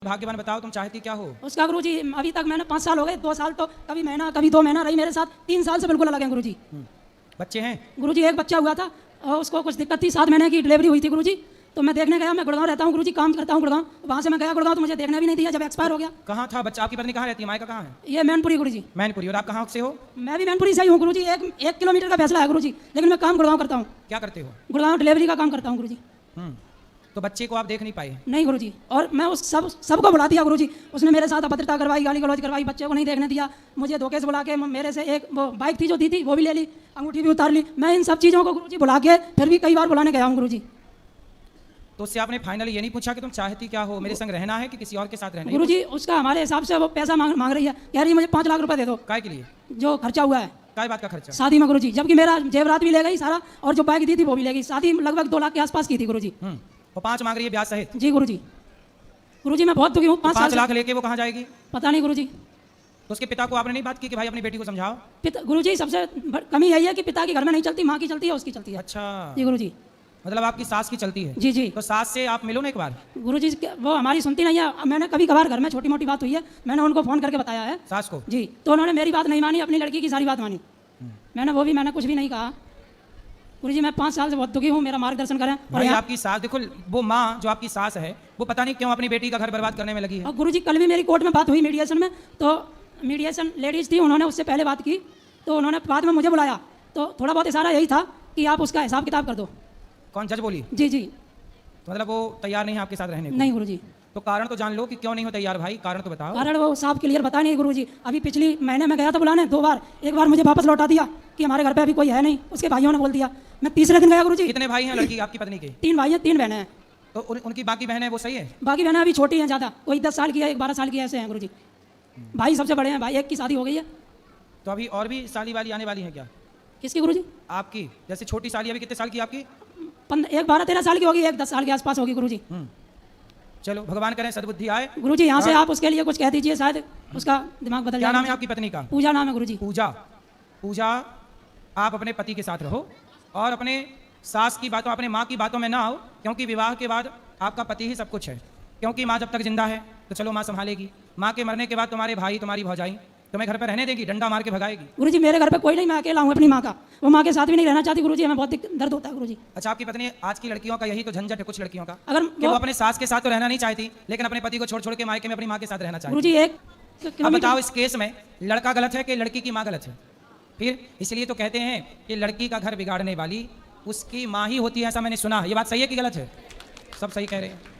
भाग्यवान बताओ, तुम चाहती क्या हो? उसका गुरुजी अभी तक मैंने 5 साल हो गए, 2 साल तो कभी महीना कभी 2 महीना रही मेरे साथ, 3 साल से बिल्कुल अलग है गुरुजी। बच्चे हैं? गुरुजी एक बच्चा हुआ था और उसको कुछ दिक्कत थी, 7 महीने की डिलीवरी हुई थी गुरुजी। तो मैं देखने गया, मैं गुड़गांव रहता हूँ गुरुजी, काम करता हूँ गुड़गांव। वहाँ से मैं गया गुड़गांव तो मुझे देखने भी नहीं दिया, जब एक्सपायर हो गया। कहाँ था बच्चा? आपकी पत्नी कहाँ रहती है? मायका कहाँ है? ये मैनपुरी गुरुजी। मैनपुरी। और आप कहाँ से हो? मैं भी मैनपुरी से ही हूँ गुरुजी, 1 किलोमीटर का फैसला है गुरुजी, लेकिन मैं काम गुड़गांव करता हूँ। क्या करते हो? गुड़गांव डिलीवरी का काम करता हूँ गुरुजी। तो बच्चे को आप देख नहीं पाए? नहीं गुरुजी, और मैं उस सबको बुला दिया गुरुजी। उसने मेरे साथ अभद्रता करवाई, गाली गलौज करवाई, बच्चे को नहीं देखने दिया, मुझे धोखे से बुला के मेरे से एक वो बाइक थी जो दी थी वो भी ले ली, अंगूठी भी उतार ली। मैं इन सब चीज़ों को गुरुजी बुला के फिर भी कई बार बुलाने गया हूँ गुरुजी। तो उससे आपने फाइनली ये नहीं पूछा कि तुम चाहती क्या हो, मेरे संग रहना है कि किसी और के साथ रहना है? गुरुजी उसका हमारे हिसाब से वो पैसा मांग रही है, कह रही है मुझे 5 लाख रुपए दे दो। काय के लिए? जो खर्चा हुआ है काय बात का खर्चा? शादी में गुरुजी, जबकि मेरा जेवरात भी ले गई सारा, और जो बाइक दी थी वो भी ले गई। शादी लगभग 2 लाख के आसपास की थी गुरुजी। वो 5 मांग रही है ब्याज सहित? जी गुरुजी। गुरुजी मैं बहुत दुखी हूँ। 5 लाख लेके वो कहाँ जाएगी? पता नहीं गुरुजी। तो उसके पिता को आपने नहीं बात की कि भाई अपनी बेटी को समझाओ? गुरुजी सबसे कमी यही है कि पिता की घर में नहीं चलती, माँ की चलती है, उसकी चलती है। अच्छा जी गुरुजी। मतलब आपकी सास की चलती है? जी जी। तो सास से आप मिलो ना एक बार। गुरुजी वो हमारी सुनती नहीं है। मैंने कभी कभार घर में छोटी मोटी बात हुई है, मैंने उनको फ़ोन करके बताया है सास को जी, तो उन्होंने मेरी बात नहीं मानी, अपनी लड़की की सारी बात मानी। मैंने कुछ भी नहीं कहा गुरुजी। मैं 5 साल से बहुत दुखी हूँ, मेरा मार्गदर्शन करें। और आपकी सास, देखो वो माँ जो आपकी सास है वो पता नहीं क्यों अपनी बेटी का घर बर्बाद करने में लगी है। और गुरुजी कल भी मेरी कोर्ट में बात हुई मीडिएशन में, तो मीडिएशन लेडीज़ थी, उन्होंने उससे पहले बात की, तो उन्होंने बाद में मुझे बुलाया, तो थोड़ा बहुत इशारा यही था कि आप उसका हिसाब किताब कर दो। कौन? जज बोली? जी जी। तो मतलब वो तैयार नहीं है आपके साथ रहने को? नहीं गुरुजी। तो कारण तो जान लो कि क्यों नहीं हो तैयार भाई, कारण तो बताओ। कारण वो साहब क्लियर बता नहीं गुरुजी। अभी पिछली महीने में गया था बुलाने 2 बार, एक बार मुझे वापस लौटा दिया कि हमारे घर पे अभी कोई है नहीं, उसके भाइयों ने बोल दिया। मैं तीसरे दिन गया गुरुजी। कितने भाई हैं लड़की आपकी पत्नी के? 3 भाई हैं, 3 बहनें हैं। तो उनकी बाकी बहनें वो सही है? बाकी बहनें अभी छोटी हैं ज़्यादा, कोई 10 साल की है, एक 12 साल की ऐसे हैं गुरुजी। भाई सबसे बड़े हैं, भाई एक की शादी हो गई है। तो अभी और भी साली वाली आने वाली हैं क्या? किसकी गुरुजी? आपकी। जैसे छोटी साली अभी कितने साल की आपकी? एक 12-13 साल की होगी, एक 10 साल के आसपास होगी गुरुजी। चलो भगवान करें सद्बुद्धि आए। गुरुजी यहाँ से आप उसके लिए कुछ कह दीजिए, शायद उसका दिमाग बदल जाए। क्या नाम है आपकी पत्नी का? पूजा नाम है गुरुजी। पूजा। पूजा, आप अपने पति के साथ रहो और अपने सास की बातों, अपने माँ की बातों में ना आओ, क्योंकि विवाह के बाद आपका पति ही सब कुछ है। क्योंकि माँ जब तक जिंदा है तो चलो माँ संभालेगी, माँ के मरने के बाद तुम्हारे भाई, तुम्हारी भौजाई तुम्हें घर पर रहने देगी? डंडा मार के भगाएगी? गुरुजी मेरे घर पे कोई नहीं, मैं अकेला हूँ अपनी माँ का, वो माँ के साथ भी नहीं रहना चाहती गुरुजी, हमें बहुत दर्द होता है गुरुजी। अच्छा, आपकी पत्नी, आज की लड़कियों का यही तो झंझट है, कुछ लड़कियों का, अगर वो अपने सास के साथ तो रहना नहीं चाहती, लेकिन अपने पति को छोड़ छोड़ के मायके में अपनी माँ के साथ रहना चाहती। गुरुजी अब बताओ इस केस में लड़का गलत है कि लड़की की माँ गलत है? फिर इसलिए तो कहते हैं कि लड़की का घर बिगाड़ने वाली उसकी माँ ही होती है, ऐसा मैंने सुना। ये बात सही है कि गलत है? सब सही कह रहे हैं।